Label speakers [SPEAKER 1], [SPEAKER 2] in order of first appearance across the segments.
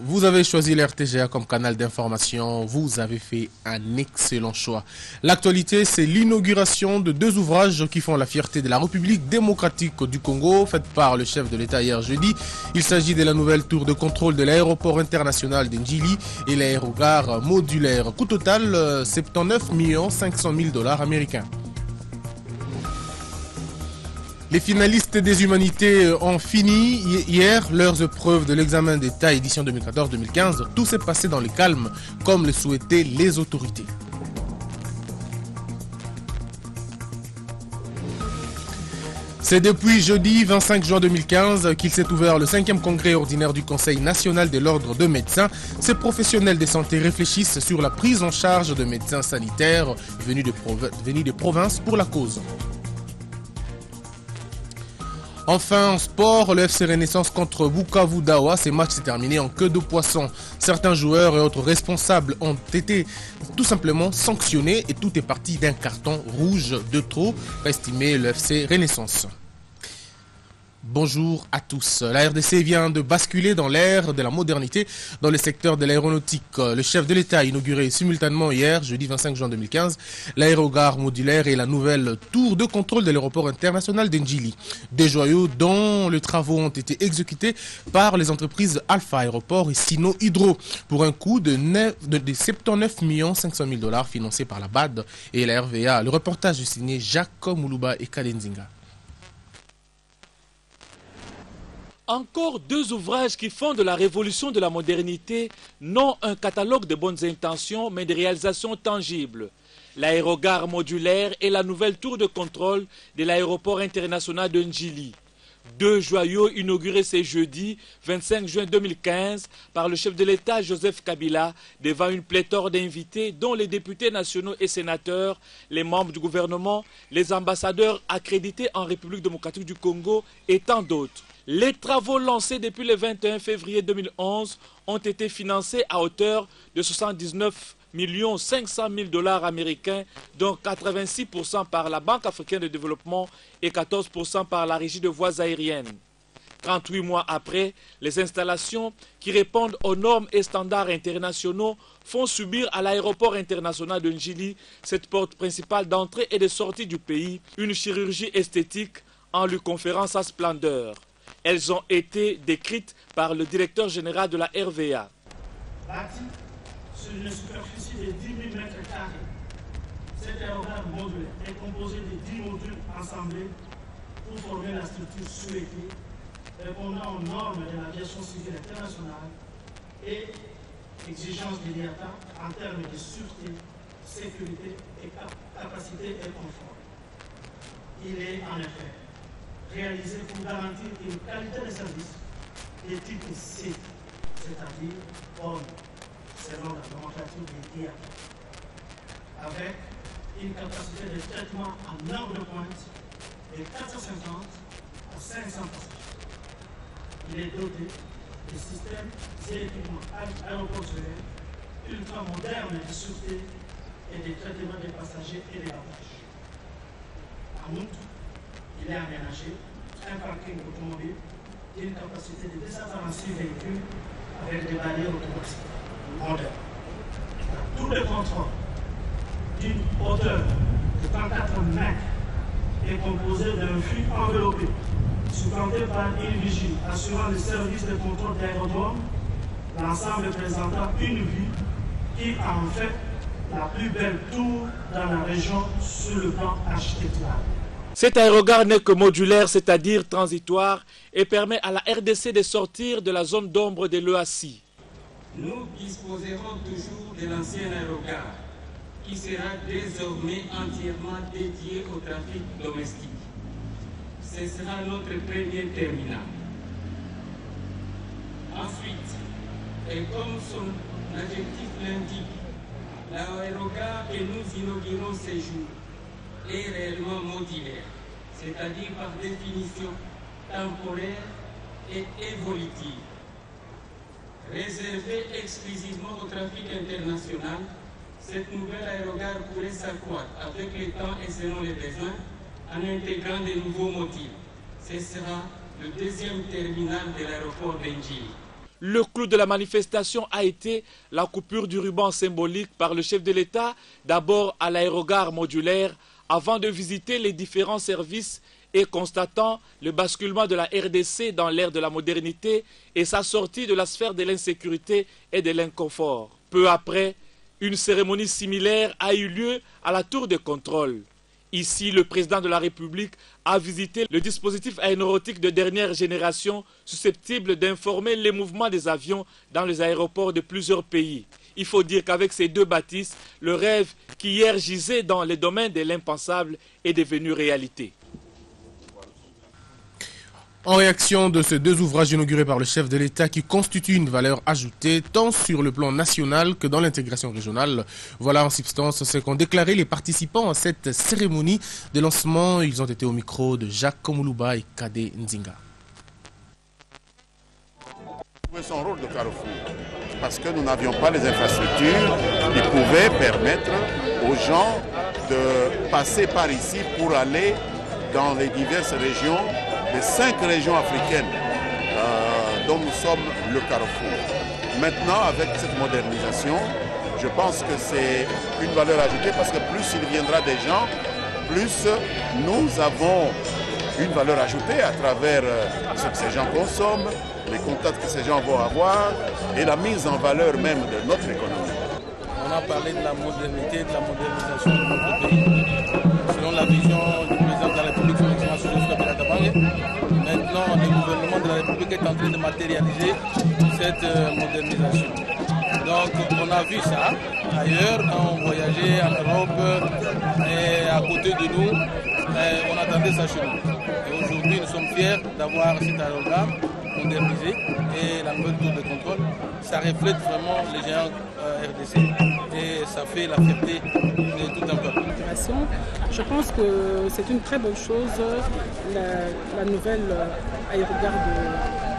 [SPEAKER 1] Vous avez choisi l'RTGA comme canal d'information, vous avez fait un excellent choix. L'actualité, c'est l'inauguration de deux ouvrages qui font la fierté de la République démocratique du Congo, faite par le chef de l'État hier jeudi. Il s'agit de la nouvelle tour de contrôle de l'aéroport international d'Ndjili et l'aérogare modulaire. Coût total, 79 500 000 $ américains. Les finalistes des humanités ont fini hier leurs épreuves de l'examen d'État édition 2014-2015. Tout s'est passé dans le calme, comme le souhaitaient les autorités. C'est depuis jeudi 25 juin 2015 qu'il s'est ouvert le 5e congrès ordinaire du Conseil national de l'ordre de médecins. Ces professionnels de santé réfléchissent sur la prise en charge de médecins sanitaires venus de province pour la cause. Enfin, en sport, le FC Renaissance contre Bukavu Dawa. Ces matchs s'est terminé en queue de poisson. Certains joueurs et autres responsables ont été tout simplement sanctionnés et tout est parti d'un carton rouge de trop, qu'a estimé le FC Renaissance. Bonjour à tous. La RDC vient de basculer dans l'ère de la modernité dans le secteur de l'aéronautique. Le chef de l'État a inauguré simultanément hier, jeudi 25 juin 2015, l'aérogare modulaire et la nouvelle tour de contrôle de l'aéroport international d'Ndjili. Des joyaux dont les travaux ont été exécutés par les entreprises Alpha Aéroport et Sino Hydro pour un coût de 79 500 000 $ financés par la BAD et la RVA. Le reportage est signé Jacques Moulouba et Kalenzinga.
[SPEAKER 2] Encore deux ouvrages qui font de la révolution de la modernité, non un catalogue de bonnes intentions, mais des réalisations tangibles. L'aérogare modulaire et la nouvelle tour de contrôle de l'aéroport international de Ndjili. Deux joyaux inaugurés ce jeudi 25 juin 2015 par le chef de l'État Joseph Kabila devant une pléthore d'invités dont les députés nationaux et sénateurs, les membres du gouvernement, les ambassadeurs accrédités en République démocratique du Congo et tant d'autres. Les travaux lancés depuis le 21 février 2011 ont été financés à hauteur de 79 500 000 $ américains, dont 86% par la Banque africaine de développement et 14% par la Régie de voies aériennes. 38 mois après, les installations qui répondent aux normes et standards internationaux font subir à l'aéroport international de Ndjili, cette porte principale d'entrée et de sortie du pays, une chirurgie esthétique en lui conférant sa splendeur. Elles ont été décrites par le directeur général de la RVA.
[SPEAKER 3] Bâti sur une superficie de 10 000 m², cet aérogare modulaire est composé de 10 modules assemblés pour former la structure souhaitée, répondant aux normes de l'aviation civile internationale et exigences de l'IATA en termes de sûreté, sécurité, et capacité et confort. Il est en effet réalisé pour garantir une qualité de service de type C, c'est-à-dire homme, selon la nomenclature des DIA, avec une capacité de traitement en heure de pointe de 450 à 500 passagers. Il est doté de systèmes et équipements aéroportuaires ultra-modernes de sûreté et de traitement des passagers et des bagages. En outre, il est aménagé un parking automobile d'une capacité de 246 véhicules avec des barrières automatiques modernes. Tout le contrôle d'une hauteur de 34 mètres est composé d'un fût enveloppé, supplanté par une vigie assurant le service de contrôle d'aérodrome, l'ensemble présentant une vue qui en fait la plus belle tour dans la région sur le plan architectural.
[SPEAKER 2] Cet aérogare n'est que modulaire, c'est-à-dire transitoire, et permet à la RDC de sortir de la zone d'ombre de l'EACI.
[SPEAKER 4] Nous disposerons toujours de l'ancien aérogare, qui sera désormais entièrement dédié au trafic domestique. Ce sera notre premier terminal. Ensuite, et comme son adjectif l'indique, l'aérogare que nous inaugurons ce jour est réellement modulaire, c'est-à-dire par définition temporaire et évolutive. Réservée exclusivement au trafic international, cette nouvelle aérogare pourrait s'accroître avec le temps et selon les besoins en intégrant de nouveaux motifs. Ce sera le deuxième terminal de l'aéroport d'Ndjili.
[SPEAKER 2] Le clou de la manifestation a été la coupure du ruban symbolique par le chef de l'État, d'abord à l'aérogare modulaire, avant de visiter les différents services et constatant le basculement de la RDC dans l'ère de la modernité et sa sortie de la sphère de l'insécurité et de l'inconfort. Peu après, une cérémonie similaire a eu lieu à la tour de contrôle. Ici, le président de la République a visité le dispositif aéronautique de dernière génération susceptible d'informer les mouvements des avions dans les aéroports de plusieurs pays. Il faut dire qu'avec ces deux bâtisses, le rêve qui hier gisait dans les domaines de l'impensable est devenu réalité.
[SPEAKER 1] En réaction de ces deux ouvrages inaugurés par le chef de l'État qui constituent une valeur ajoutée tant sur le plan national que dans l'intégration régionale, voilà en substance ce qu'ont déclaré les participants à cette cérémonie de lancement. Ils ont été au micro de Jacques Komoulouba et Kade Nzinga.
[SPEAKER 5] Son rôle de carrefour, parce que nous n'avions pas les infrastructures qui pouvaient permettre aux gens de passer par ici pour aller dans les diverses régions, les 5 régions africaines dont nous sommes le carrefour. Maintenant, avec cette modernisation, je pense que c'est une valeur ajoutée parce que plus il viendra des gens, plus nous avons une valeur ajoutée à travers ce que ces gens consomment, les contacts que ces gens vont avoir et la mise en valeur même de notre économie.
[SPEAKER 6] On a parlé de la modernité, de la modernisation de notre pays. Selon la vision du président de la République, son excellence Joseph Kabila Kabange, maintenant le gouvernement de la République est en train de matérialiser cette modernisation. Donc on a vu ça ailleurs, quand on voyageait en Europe et à côté de nous, on attendait ça chez nous. Et aujourd'hui, nous sommes fiers d'avoir cet aérogare modernisé et la nouvelle tour de contrôle. Ça reflète vraiment les géants RDC et ça fait la fierté de tout un peuple.
[SPEAKER 7] Je pense que c'est une très bonne chose, la nouvelle aérogare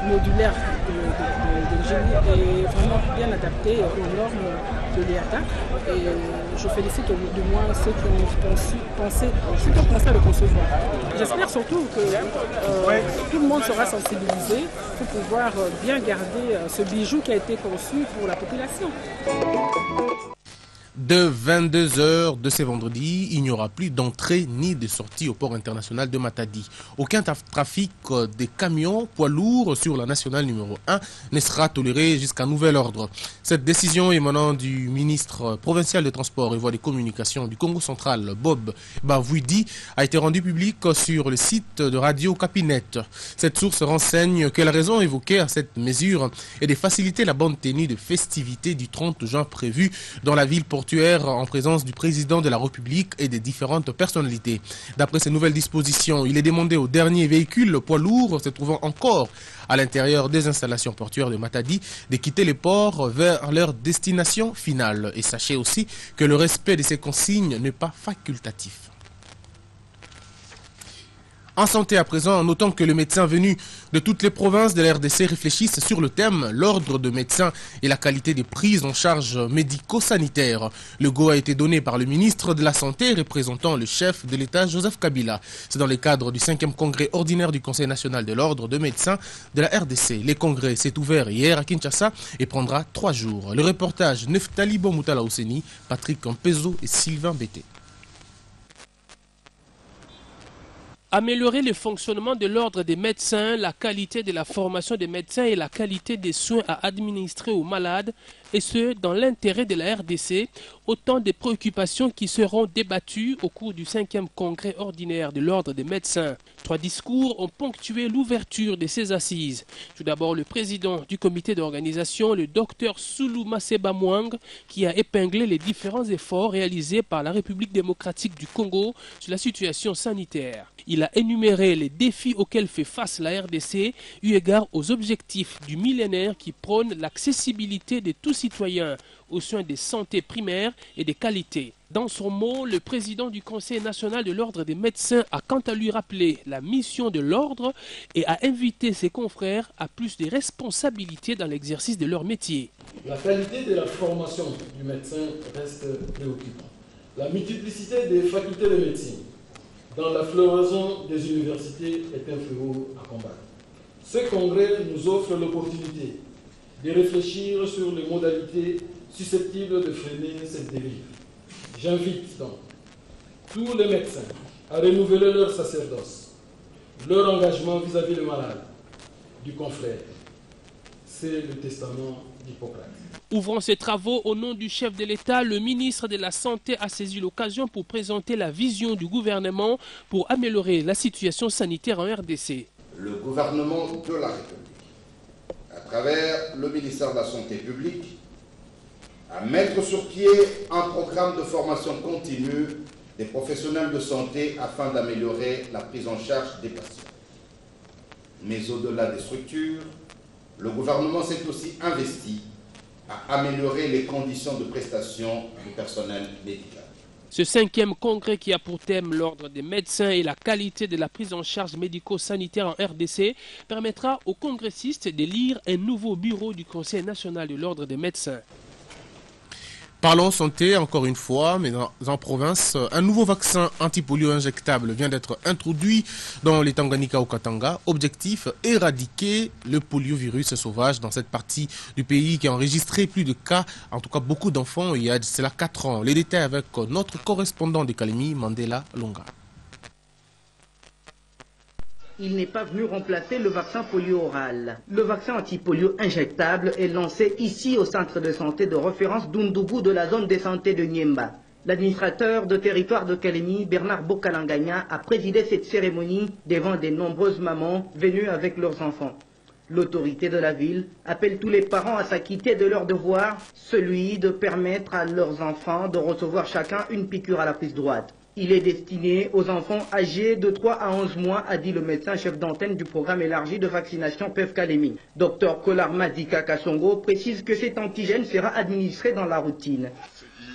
[SPEAKER 7] modulaire de Génie est vraiment bien adaptée aux normes de l'IATA et je félicite du moins ceux qui ont pensé à le concevoir. J'espère surtout que tout le monde sera sensibilisé pour pouvoir bien garder ce bijou qui a été conçu pour la population.
[SPEAKER 1] De 22h de ce vendredi, il n'y aura plus d'entrée ni de sortie au port international de Matadi. Aucun trafic des camions poids lourds sur la nationale numéro 1 ne sera toléré jusqu'à nouvel ordre. Cette décision émanant du ministre provincial des Transports et Voies des Communications du Congo central, Bob Bavouidi, a été rendue publique sur le site de Radio Capinette. Cette source renseigne que la raison évoquée à cette mesure est de faciliter la bonne tenue de festivités du 30 juin prévues dans la ville portuaire en présence du président de la République et des différentes personnalités. D'après ces nouvelles dispositions, il est demandé aux derniers véhicules poids lourds se trouvant encore à l'intérieur des installations portuaires de Matadi de quitter les ports vers leur destination finale. Et sachez aussi que le respect de ces consignes n'est pas facultatif. En santé à présent, notons que les médecins venus de toutes les provinces de la RDC réfléchissent sur le thème l'ordre de médecins et la qualité des prises en charge médico-sanitaire. Le go a été donné par le ministre de la Santé représentant le chef de l'État Joseph Kabila. C'est dans le cadre du 5e congrès ordinaire du Conseil national de l'ordre de médecins de la RDC. Le congrès s'est ouvert hier à Kinshasa et prendra 3 jours. Le reportage Neftali Bomoutala Ousseni, Patrick Campezo et Sylvain Bété.
[SPEAKER 8] Améliorer le fonctionnement de l'ordre des médecins, la qualité de la formation des médecins et la qualité des soins à administrer aux malades, et ce, dans l'intérêt de la RDC, autant de préoccupations qui seront débattues au cours du 5e congrès ordinaire de l'ordre des médecins. 3 discours ont ponctué l'ouverture de ces assises. Tout d'abord, le président du comité d'organisation, le docteur Soulou Maseba Mwang, qui a épinglé les différents efforts réalisés par la République démocratique du Congo sur la situation sanitaire. Il a énuméré les défis auxquels fait face la RDC, eu égard aux objectifs du millénaire qui prônent l'accessibilité de tous citoyens aux soins de santé primaire et de qualité. Dans son mot, le président du Conseil national de l'ordre des médecins a quant à lui rappelé la mission de l'ordre et a invité ses confrères à plus de responsabilités dans l'exercice de leur métier.
[SPEAKER 9] La qualité de la formation du médecin reste préoccupante. La multiplicité des facultés de médecine dans la floraison des universités est un fléau à combattre. Ce congrès nous offre l'opportunité de réfléchir sur les modalités susceptibles de freiner cette dérive. J'invite donc tous les médecins à renouveler leur sacerdoce, leur engagement vis-à-vis du malade, du confrère. C'est le testament d'Hippocrate.
[SPEAKER 8] Ouvrant ses travaux au nom du chef de l'État, le ministre de la Santé a saisi l'occasion pour présenter la vision du gouvernement pour améliorer la situation sanitaire en RDC.
[SPEAKER 10] Le gouvernement de la République, à travers le ministère de la Santé publique, à mettre sur pied un programme de formation continue des professionnels de santé afin d'améliorer la prise en charge des patients. Mais au-delà des structures, le gouvernement s'est aussi investi à améliorer les conditions de prestation du personnel médical.
[SPEAKER 8] Ce 5e congrès qui a pour thème l'ordre des médecins et la qualité de la prise en charge médico-sanitaire en RDC permettra aux congressistes d'élire un nouveau bureau du Conseil national de l'ordre des médecins.
[SPEAKER 1] Parlons santé encore une fois, mais en province, un nouveau vaccin anti-polio injectable vient d'être introduit dans les Tanganyika au Katanga. Objectif, éradiquer le poliovirus sauvage dans cette partie du pays qui a enregistré plus de cas, en tout cas beaucoup d'enfants il y a cela 4 ans. Les détails avec notre correspondant de Kalemi, Mandela Longa.
[SPEAKER 11] Il n'est pas venu remplacer le vaccin polio oral. Le vaccin anti-polio injectable est lancé ici au centre de santé de référence d'Undugu de la zone de santé de Niemba. L'administrateur de territoire de Kalemi, Bernard Bokalanganya, a présidé cette cérémonie devant de nombreuses mamans venues avec leurs enfants. L'autorité de la ville appelle tous les parents à s'acquitter de leur devoir, celui de permettre à leurs enfants de recevoir chacun une piqûre à la prise droite. Il est destiné aux enfants âgés de 3 à 11 mois, a dit le médecin chef d'antenne du programme élargi de vaccination PEV Kalemi. Dr Kolar Madika Kassongo précise que cet antigène sera administré dans la routine.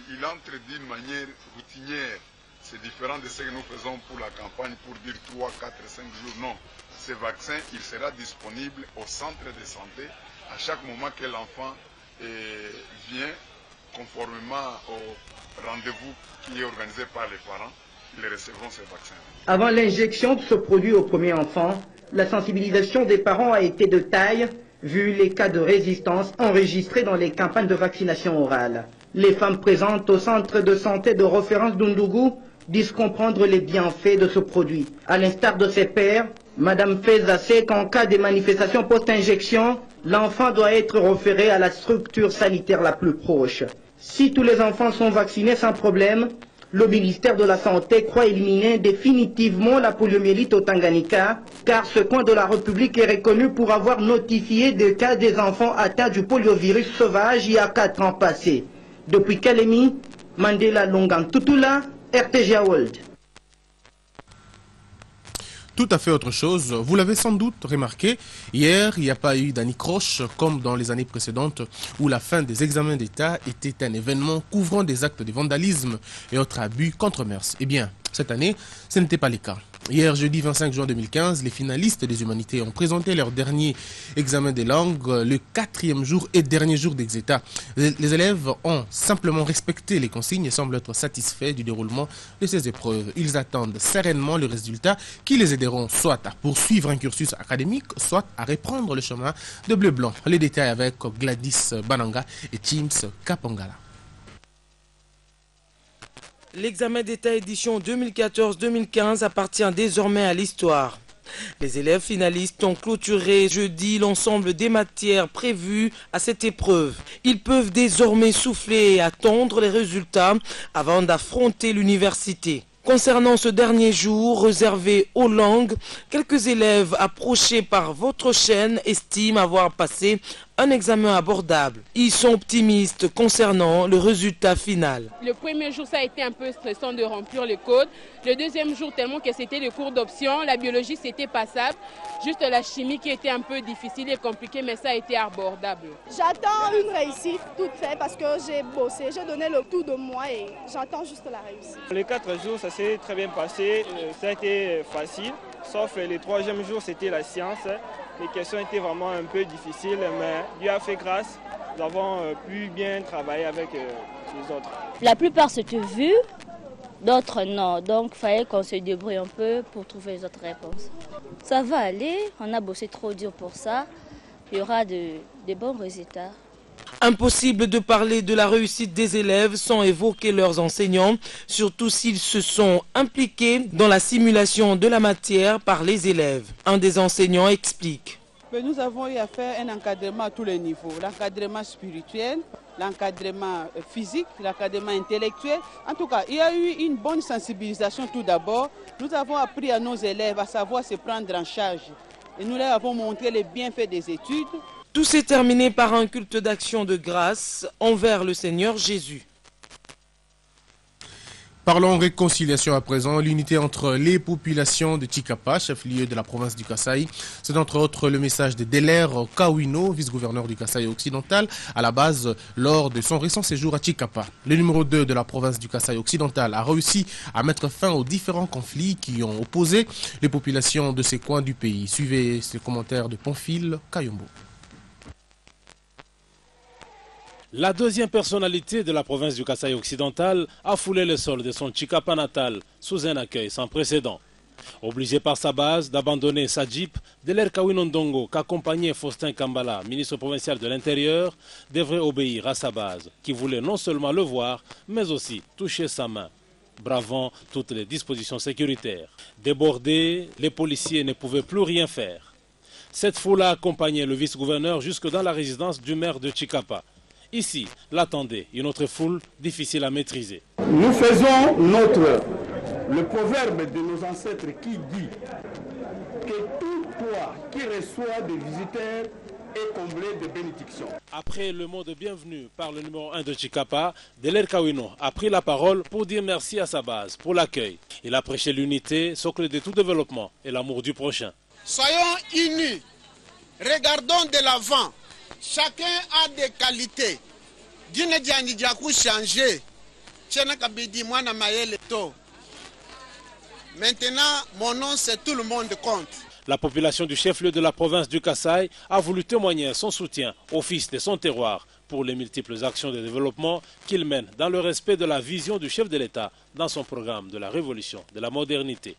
[SPEAKER 12] Il entre d'une manière routinière. C'est différent de ce que nous faisons pour la campagne pour dire 3, 4, 5 jours. Non, ce vaccin, il sera disponible au centre de santé à chaque moment que l'enfant vient conformément au rendez-vous qui est organisé par les parents. Ils recevront ce vaccin.
[SPEAKER 11] Avant l'injection de ce produit au premier enfant, la sensibilisation des parents a été de taille, vu les cas de résistance enregistrés dans les campagnes de vaccination orale. Les femmes présentes au centre de santé de référence d'Undugu disent comprendre les bienfaits de ce produit. À l'instar de ses pairs, Madame Feza sait qu'en cas de manifestation post-injection, l'enfant doit être référé à la structure sanitaire la plus proche. Si tous les enfants sont vaccinés sans problème, le ministère de la Santé croit éliminer définitivement la poliomyélite au Tanganyika, car ce coin de la République est reconnu pour avoir notifié des cas des enfants atteints du poliovirus sauvage il y a 4 ans passés. Depuis Kalemi, Mandela Longan Tutula, RTGA World.
[SPEAKER 1] Tout à fait autre chose. Vous l'avez sans doute remarqué, hier, il n'y a pas eu d'anicroche comme dans les années précédentes où la fin des examens d'État était un événement couvrant des actes de vandalisme et autres abus contre mœurs. Eh bien, cette année, ce n'était pas le cas. Hier, jeudi 25 juin 2015, les finalistes des humanités ont présenté leur dernier examen des langues, le 4e jour et dernier jour d'exéta. Les élèves ont simplement respecté les consignes et semblent être satisfaits du déroulement de ces épreuves. Ils attendent sereinement le résultat qui les aideront soit à poursuivre un cursus académique, soit à reprendre le chemin de bleu-blanc. Les détails avec Gladys Bananga et Chims Kapangala.
[SPEAKER 13] L'examen d'État édition 2014-2015 appartient désormais à l'histoire. Les élèves finalistes ont clôturé jeudi l'ensemble des matières prévues à cette épreuve. Ils peuvent désormais souffler et attendre les résultats avant d'affronter l'université. Concernant ce dernier jour réservé aux langues, quelques élèves approchés par votre chaîne estiment avoir passé un examen abordable. Ils sont optimistes concernant le résultat final.
[SPEAKER 14] Le premier jour, ça a été un peu stressant de remplir le code. Le deuxième jour, tellement que c'était le cours d'option, la biologie c'était passable. Juste la chimie qui était un peu difficile et compliquée, mais ça a été abordable.
[SPEAKER 15] J'attends une réussite toute faite parce que j'ai bossé, j'ai donné le tout de moi et j'attends juste la réussite.
[SPEAKER 16] Les 4 jours, ça s'est très bien passé, ça a été facile, sauf le 3e jour, c'était la science. Les questions étaient vraiment un peu difficiles, mais Dieu a fait grâce. Nous avons pu bien travailler avec les autres.
[SPEAKER 17] La plupart c'était vu, d'autres non. Donc il fallait qu'on se débrouille un peu pour trouver les autres réponses. Ça va aller, on a bossé trop dur pour ça. il y aura de bons résultats.
[SPEAKER 13] Impossible de parler de la réussite des élèves sans évoquer leurs enseignants, surtout s'ils se sont impliqués dans la simulation de la matière par les élèves. Un des enseignants explique.
[SPEAKER 18] Nous avons eu à faire un encadrement à tous les niveaux, l'encadrement spirituel, l'encadrement physique, l'encadrement intellectuel. En tout cas, il y a eu une bonne sensibilisation tout d'abord. Nous avons appris à nos élèves à savoir se prendre en charge. Et nous leur avons montré les bienfaits des études.
[SPEAKER 13] Tout s'est terminé par un culte d'action de grâce envers le Seigneur Jésus.
[SPEAKER 1] Parlons réconciliation à présent. L'unité entre les populations de Chikapa, chef-lieu de la province du Kasaï. C'est entre autres le message de Deler Kawino, vice-gouverneur du Kasaï occidental, à la base lors de son récent séjour à Chikapa. Le numéro 2 de la province du Kasaï occidental a réussi à mettre fin aux différents conflits qui ont opposé les populations de ces coins du pays. Suivez ces commentaires de Pamphile Kayombo.
[SPEAKER 19] La deuxième personnalité de la province du Kasaï occidental a foulé le sol de son Chikapa natal sous un accueil sans précédent. Obligé par sa base d'abandonner sa jeep, Deler Kawino Ndongo, qu'accompagnait Faustin Kambala, ministre provincial de l'Intérieur, devrait obéir à sa base, qui voulait non seulement le voir, mais aussi toucher sa main, bravant toutes les dispositions sécuritaires. Débordés, les policiers ne pouvaient plus rien faire. Cette foule a accompagné le vice-gouverneur jusque dans la résidence du maire de Chikapa. Ici, l'attendait une autre foule difficile à maîtriser.
[SPEAKER 20] Nous faisons le proverbe de nos ancêtres qui dit que tout toit qui reçoit des visiteurs est comblé de bénédictions.
[SPEAKER 19] Après le mot de bienvenue par le numéro 1 de Chikapa, Deler Kawino a pris la parole pour dire merci à sa base pour l'accueil. Il a prêché l'unité, socle de tout développement et l'amour du prochain.
[SPEAKER 21] Soyons unis, regardons de l'avant. Chacun a des qualités. Maintenant, mon nom, c'est tout le monde compte.
[SPEAKER 19] La population du chef-lieu de la province du Kasaï a voulu témoigner son soutien au fils de son terroir pour les multiples actions de développement qu'il mène dans le respect de la vision du chef de l'État dans son programme de la révolution de la modernité.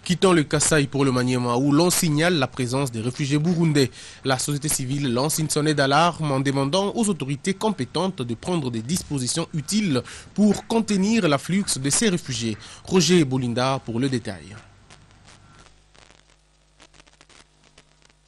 [SPEAKER 1] Quittons le Kasaï pour le Maniema où l'on signale la présence des réfugiés burundais. La société civile lance une sonnette d'alarme en demandant aux autorités compétentes de prendre des dispositions utiles pour contenir l'afflux de ces réfugiés. Roger Bolinda pour le détail.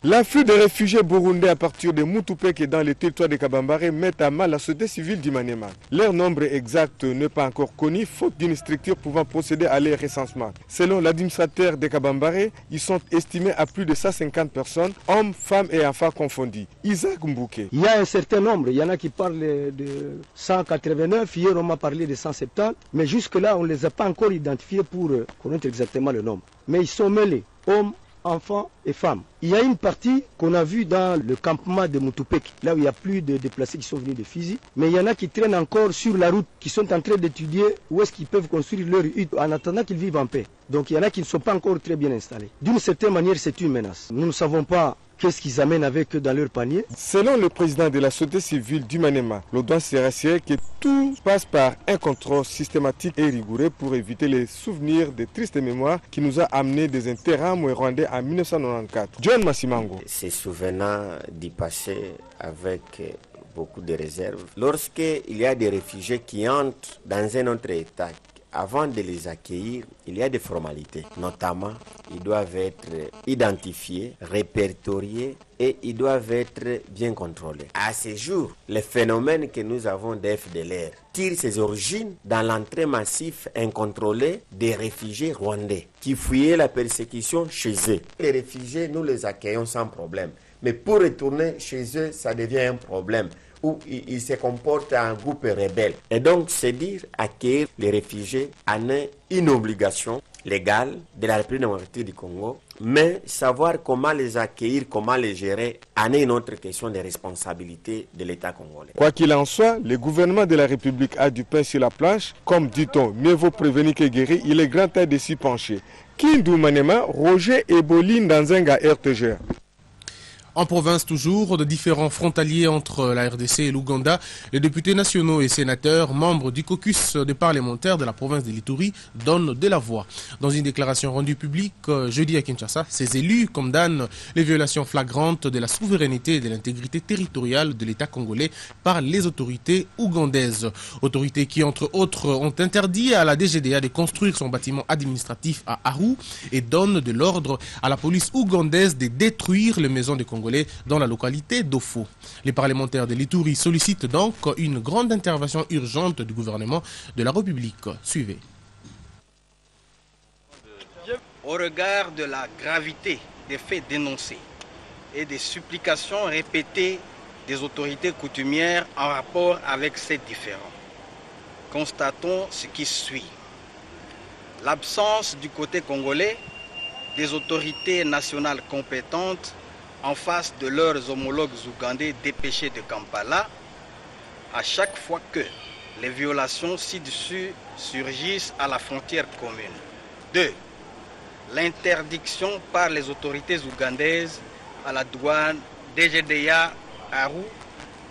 [SPEAKER 22] L'afflux des réfugiés burundais à partir de Mutupek et dans les territoires de Kabambare met à mal la société civile du Maniema. Leur nombre exact n'est pas encore connu, faute d'une structure pouvant procéder à leur recensement. Selon l'administrateur de Kabambare, ils sont estimés à plus de 150 personnes, hommes, femmes et enfants confondus. Isaac Mbouke.
[SPEAKER 23] Il y a un certain nombre, il y en a qui parlent de 189, hier on m'a parlé de 170, mais jusque-là on ne les a pas encore identifiés pour connaître exactement le nombre. Mais ils sont mêlés, hommes, enfants et femmes. Il y a une partie qu'on a vue dans le campement de Mutupek, là où il y a plus de déplacés qui sont venus de Fizi, mais il y en a qui traînent encore sur la route, qui sont en train d'étudier où est-ce qu'ils peuvent construire leur hutte en attendant qu'ils vivent en paix. Donc il y en a qui ne sont pas encore très bien installés. D'une certaine manière, c'est une menace. Nous ne savons pas qu'est-ce qu'ils amènent avec eux dans leur panier.
[SPEAKER 22] Selon le président de la société civile du Maniema, l'on doit se rassurer que tout passe par un contrôle systématique et rigoureux pour éviter les souvenirs des tristes mémoires qui nous a amené des interraments rwandais en 1994. John Massimango.
[SPEAKER 24] Se souvenant du passé avec beaucoup de réserves, lorsqu'il y a des réfugiés qui entrent dans un autre État, avant de les accueillir, il y a des formalités. Notamment, ils doivent être identifiés, répertoriés et ils doivent être bien contrôlés. À ce jour, le phénomène que nous avons d'FDLR tire ses origines dans l'entrée massive incontrôlée des réfugiés rwandais qui fuyaient la persécution chez eux. Les réfugiés, nous les accueillons sans problème. Mais pour retourner chez eux, ça devient un problème, où ils se comportent en groupe rebelle. Et donc, c'est dire accueillir les réfugiés en est une obligation légale de la République démocratique du Congo, mais savoir comment les accueillir, comment les gérer, en est une autre question de responsabilité de l'État congolais.
[SPEAKER 22] Quoi qu'il en soit, le gouvernement de la République a du pain sur la planche. Comme dit-on, mieux vaut prévenir que guérir, il est grand temps de s'y pencher. Kindu Maniema, Roger Eboline dans un gars RTG.
[SPEAKER 1] En province toujours, de différents frontaliers entre la RDC et l'Ouganda, les députés nationaux et sénateurs, membres du caucus des parlementaires de la province de l'Ituri, donnent de la voix. Dans une déclaration rendue publique jeudi à Kinshasa, ces élus condamnent les violations flagrantes de la souveraineté et de l'intégrité territoriale de l'État congolais par les autorités ougandaises. Autorités qui, entre autres, ont interdit à la DGDA de construire son bâtiment administratif à Aru et donnent de l'ordre à la police ougandaise de détruire les maisons des Congolais dans la localité d'Ofo. Les parlementaires de l'Ituri sollicitent donc une grande intervention urgente du gouvernement de la République. Suivez.
[SPEAKER 2] Au regard de la gravité des faits dénoncés et des supplications répétées des autorités coutumières en rapport avec ces différends, constatons ce qui suit. L'absence du côté congolais des autorités nationales compétentes en face de leurs homologues ougandais dépêchés de Kampala, à chaque fois que les violations ci-dessus surgissent à la frontière commune. 2. L'interdiction par les autorités ougandaises à la douane DGDA Aru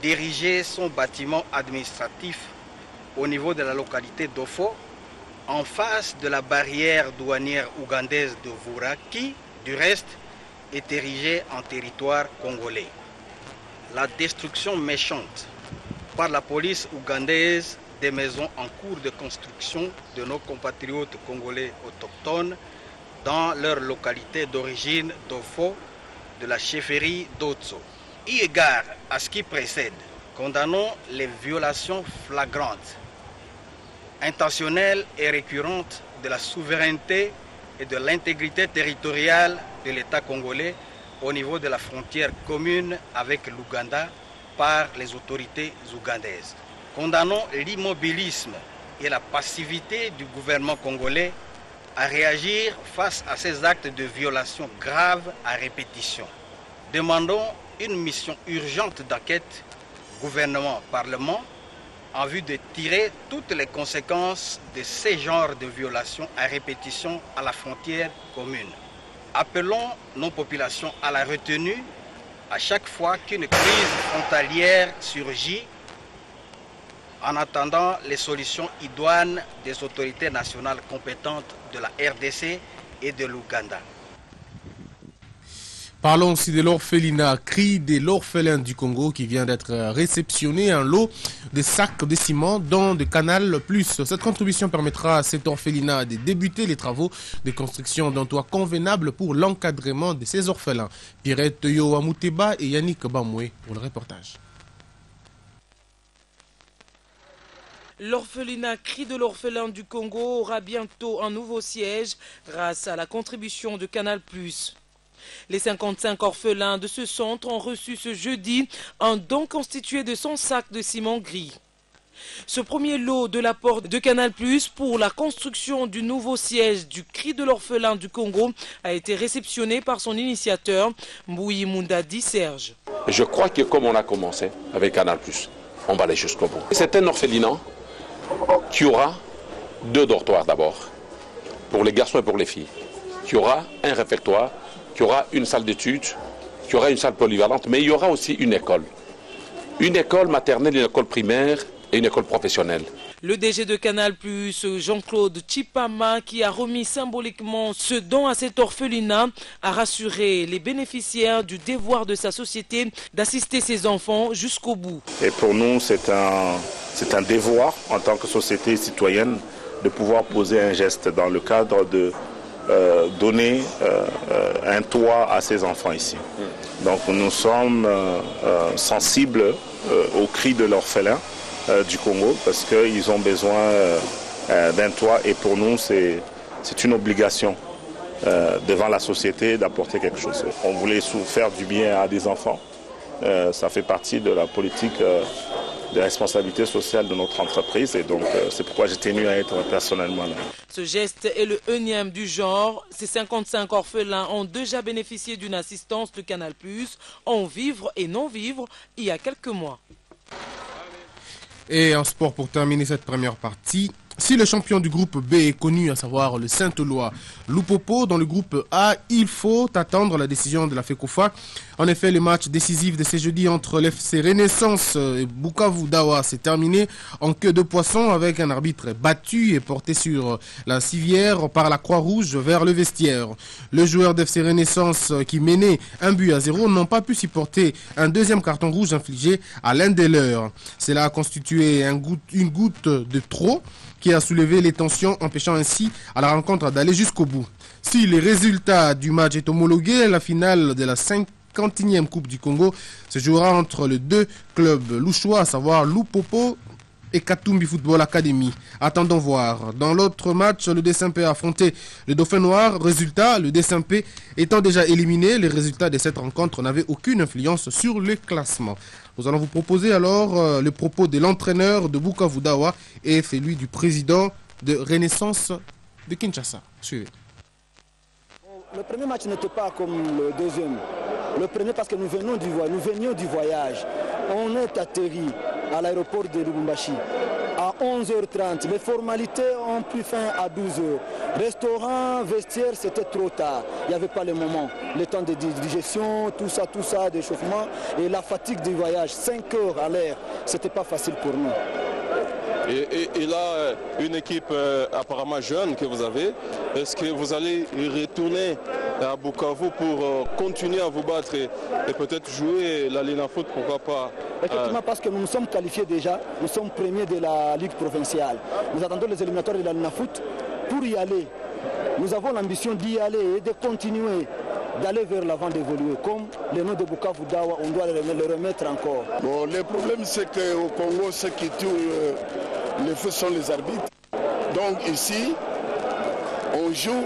[SPEAKER 2] d'ériger son bâtiment administratif au niveau de la localité d'Ofo, en face de la barrière douanière ougandaise de Voura, qui, du reste, est érigée en territoire congolais. La destruction méchante par la police ougandaise des maisons en cours de construction de nos compatriotes congolais autochtones dans leur localité d'origine d'Ofo, de la chefferie d'Otso. Eu égard à ce qui précède, condamnons les violations flagrantes, intentionnelles et récurrentes de la souveraineté et de l'intégrité territoriale de l'État congolais au niveau de la frontière commune avec l'Ouganda par les autorités ougandaises. Condamnons l'immobilisme et la passivité du gouvernement congolais à réagir face à ces actes de violation graves à répétition. Demandons une mission urgente d'enquête, gouvernement-parlement, en vue de tirer toutes les conséquences de ces genres de violations à répétition à la frontière commune. Appelons nos populations à la retenue à chaque fois qu'une crise frontalière surgit, en attendant les solutions idoines des autorités nationales compétentes de la RDC et de l'Ouganda.
[SPEAKER 1] Parlons aussi de l'orphelinat, cri de l'orphelin du Congo qui vient d'être réceptionné un lot de sacs de ciment dans le Canal Plus. Cette contribution permettra à cet orphelinat de débuter les travaux de construction d'un toit convenable pour l'encadrement de ces orphelins. Pierrette Yoamuteba et Yannick Bamoué pour le reportage.
[SPEAKER 13] L'orphelinat Cri de l'orphelin du Congo aura bientôt un nouveau siège grâce à la contribution de Canal+. Les 55 orphelins de ce centre ont reçu ce jeudi un don constitué de 100 sacs de ciment gris. Ce premier lot de l'apport de Canal+ pour la construction du nouveau siège du Cri de l'orphelin du Congo a été réceptionné par son initiateur, Mbouyi Mundadi Serge.
[SPEAKER 3] Je crois que comme on a commencé avec Canal+, on va aller jusqu'au bout. C'est un orphelinat qui aura 2 dortoirs d'abord, pour les garçons et pour les filles, qui aura un réfectoire, qui aura une salle d'études, qui aura une salle polyvalente, mais il y aura aussi une école maternelle, une école primaire et une école professionnelle.
[SPEAKER 13] Le DG de Canal+, Jean-Claude Chipama, qui a remis symboliquement ce don à cet orphelinat, a rassuré les bénéficiaires du devoir de sa société d'assister ses enfants jusqu'au bout.
[SPEAKER 4] Et pour nous, c'est un devoir en tant que société citoyenne de pouvoir poser un geste dans le cadre de donner un toit à ces enfants ici. Donc nous sommes sensibles au cri de l'orphelin du Congo parce qu'ils ont besoin d'un toit et pour nous c'est une obligation devant la société d'apporter quelque chose. On voulait faire du bien à des enfants, ça fait partie de la politique de responsabilité sociale de notre entreprise et donc c'est pourquoi j'ai tenu à être personnellement là.
[SPEAKER 13] Ce geste est le 1e du genre. Ces 55 orphelins ont déjà bénéficié d'une assistance de Canal+, en vivre et non vivre, il y a quelques mois.
[SPEAKER 1] Et en sport pour terminer cette première partie, Si le champion du groupe B est connu, à savoir le Saint-Éloi Lupopo, dans le groupe A, il faut attendre la décision de la FECOFA. En effet, le match décisif de ce jeudi entre l'FC Renaissance et Bukavu Dawa s'est terminé en queue de poisson avec un arbitre battu et porté sur la civière par la Croix-Rouge vers le vestiaire. Les joueurs d'FC Renaissance qui menaient 1-0 n'ont pas pu supporter un deuxième carton rouge infligé à l'un des leurs. Cela a constitué une goutte de trop qui a soulevé les tensions, empêchant ainsi à la rencontre d'aller jusqu'au bout. Si les résultats du match est homologué, la finale de la 50e Coupe du Congo se jouera entre les deux clubs louchois, à savoir Lupopo et Katumbi Football Academy. Attendons voir. Dans l'autre match, le DSMP a affronté le Dauphin Noir. Résultat, le DSMP étant déjà éliminé, les résultats de cette rencontre n'avaient aucune influence sur le classement. Nous allons vous proposer alors le propos de l'entraîneur de Bukavu Dawa et celui du président de Renaissance de Kinshasa. Suivez.
[SPEAKER 23] Le premier match n'était pas comme le deuxième. Le premier parce que nous venions du voyage. On est atterri à l'aéroport de Lubumbashi à 11h30. Les formalités ont pris fin à 12h. Restaurant, vestiaire, c'était trop tard. Il n'y avait pas le moment. Le temps de digestion, tout ça, d'échauffement. Et la fatigue du voyage, 5 heures à l'air, c'était pas facile pour nous.
[SPEAKER 5] Et là, une équipe apparemment jeune que vous avez, est-ce que vous allez retourner à Bukavu pour continuer à vous battre et peut-être jouer la Ligue Foot, pourquoi pas?
[SPEAKER 23] Effectivement, parce que nous nous sommes qualifiés déjà, nous sommes premiers de la Ligue provinciale. Nous attendons les éliminatoires de la Ligue Foot pour y aller. Nous avons l'ambition d'y aller et de continuer, d'aller vers l'avant, d'évoluer. Comme le nom de Bukavu Dawa, on doit le remettre encore.
[SPEAKER 12] Bon, le problème, c'est qu'au Congo, ceux qui tuent les feux sont les arbitres. Donc ici, on joue,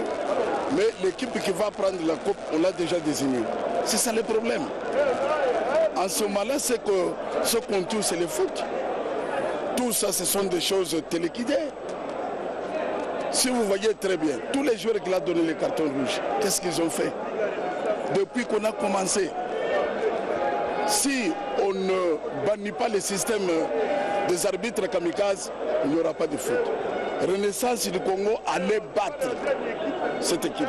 [SPEAKER 12] mais l'équipe qui va prendre la coupe, on l'a déjà désignée. C'est ça le problème. En ce moment-là, c'est que ce qu'on tue, c'est le foot. Tout ça, ce sont des choses téléguidées. Si vous voyez très bien, tous les joueurs qui l'ont donné les cartons rouges, qu'est-ce qu'ils ont fait depuis qu'on a commencé? Si on ne bannit pas le système des arbitres kamikazes, il n'y aura pas de foot. Renaissance du Congo allait battre cette équipe.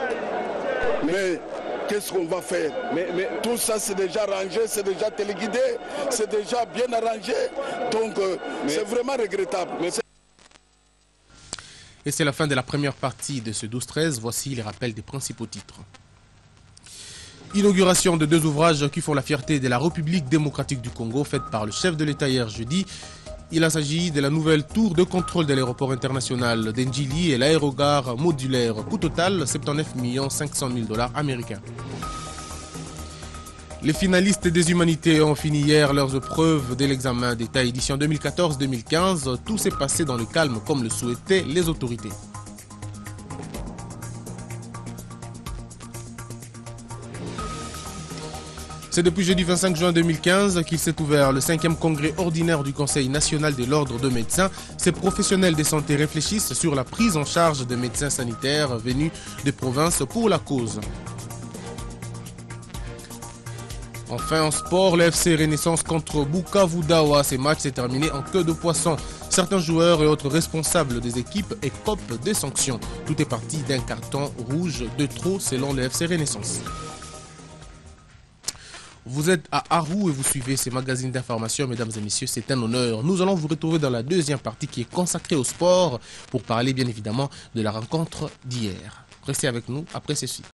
[SPEAKER 12] Mais qu'est-ce qu'on va faire? Mais tout ça, c'est déjà rangé, c'est déjà téléguidé, c'est déjà bien arrangé. Donc, c'est vraiment regrettable.
[SPEAKER 1] Et c'est la fin de la première partie de ce 12-13. Voici les rappels des principaux titres. Inauguration de 2 ouvrages qui font la fierté de la République démocratique du Congo, faite par le chef de l'État hier jeudi. Il s'agit de la nouvelle tour de contrôle de l'aéroport international d'Ndjili et l'aérogare modulaire. Coût total, 79 500 000 $ américains. Les finalistes des humanités ont fini hier leurs épreuves de l'examen d'État édition 2014-2015. Tout s'est passé dans le calme comme le souhaitaient les autorités. C'est depuis jeudi 25 juin 2015 qu'il s'est ouvert le 5e congrès ordinaire du Conseil national de l'ordre de médecins. Ces professionnels de santé réfléchissent sur la prise en charge des médecins sanitaires venus des provinces pour la cause. Enfin en sport, le FC Renaissance contre Bukavu Dawa. Ces matchs s'est terminé en queue de poisson. Certains joueurs et autres responsables des équipes écopent des sanctions. Tout est parti d'un carton rouge de trop selon le FC Renaissance. Vous êtes à Arou et vous suivez ces magazines d'information, mesdames et messieurs, c'est un honneur. Nous allons vous retrouver dans la deuxième partie qui est consacrée au sport pour parler bien évidemment de la rencontre d'hier. Restez avec nous après ceci.